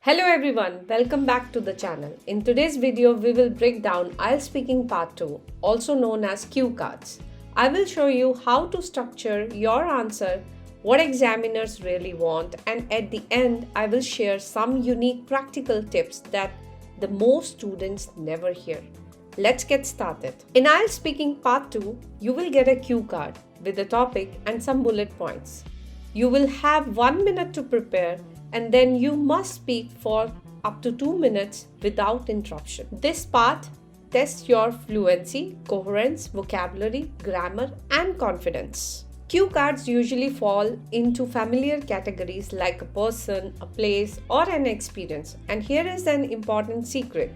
Hello everyone, welcome back to the channel. In today's video, we will break down IELTS Speaking Part 2, also known as cue cards. I will show you how to structure your answer, what examiners really want, and at the end, I will share some unique practical tips that the most students never hear. Let's get started. In IELTS Speaking Part 2, you will get a cue card with a topic and some bullet points. You will have 1 minute to prepare, and then you must speak for up to 2 minutes without interruption. This part tests your fluency, coherence, vocabulary, grammar, and confidence. Cue cards usually fall into familiar categories like a person, a place, or an experience. And here is an important secret.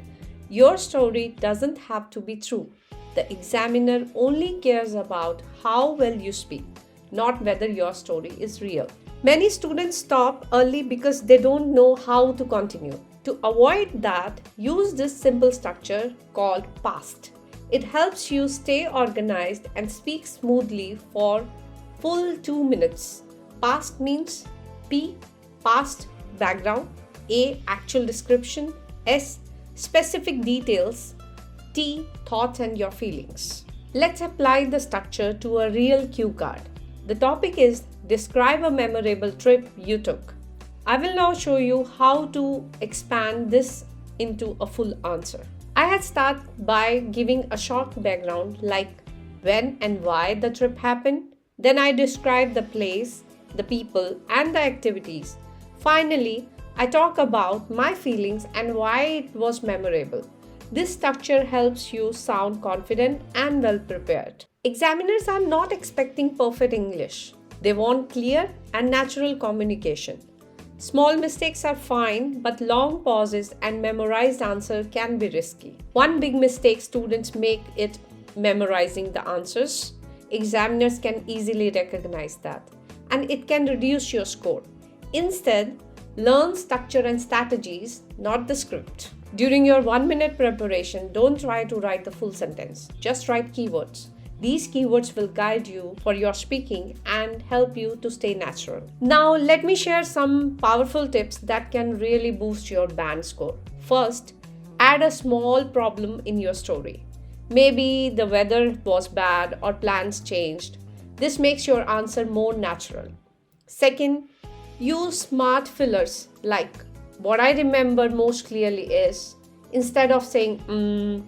Your story doesn't have to be true. The examiner only cares about how well you speak, not whether your story is real. Many students stop early because they don't know how to continue. To avoid that, use this simple structure called PAST. It helps you stay organized and speak smoothly for full 2 minutes. PAST means P, past background, A, actual description, S, specific details, T, thoughts and your feelings. Let's apply the structure to a real cue card. The topic is describe a memorable trip you took. I will now show you how to expand this into a full answer. I had started by giving a short background like when and why the trip happened. Then I describe the place, the people, and the activities. Finally, I talk about my feelings and why it was memorable. This structure helps you sound confident and well prepared. Examiners are not expecting perfect English. They want clear and natural communication. Small mistakes are fine, but long pauses and memorized answer can be risky. One big mistake students make is memorizing the answers. Examiners can easily recognize that, and it can reduce your score. Instead, learn structure and strategies, not the script. During your 1 minute preparation, don't try to write the full sentence. Just write keywords. These keywords will guide you for your speaking and help you to stay natural. Now, let me share some powerful tips that can really boost your band score. First, add a small problem in your story. Maybe the weather was bad or plans changed. This makes your answer more natural. Second, use smart fillers like what I remember most clearly is instead of saying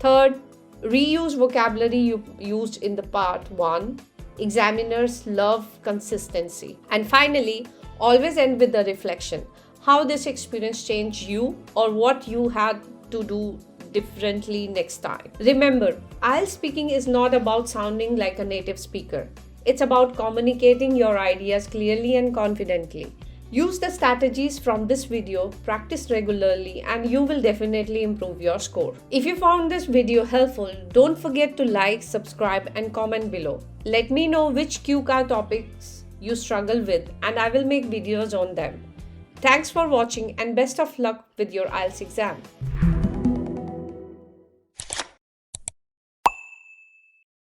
Third, reuse vocabulary you used in the part 1. Examiners love consistency. And finally, always end with the reflection. How this experience changed you or what you had to do differently next time. Remember, IELTS speaking is not about sounding like a native speaker. It's about communicating your ideas clearly and confidently. Use the strategies from this video, practice regularly, and you will definitely improve your score. If you found this video helpful, don't forget to like, subscribe, and comment below. Let me know which cue card topics you struggle with, and I will make videos on them. Thanks for watching and best of luck with your IELTS exam.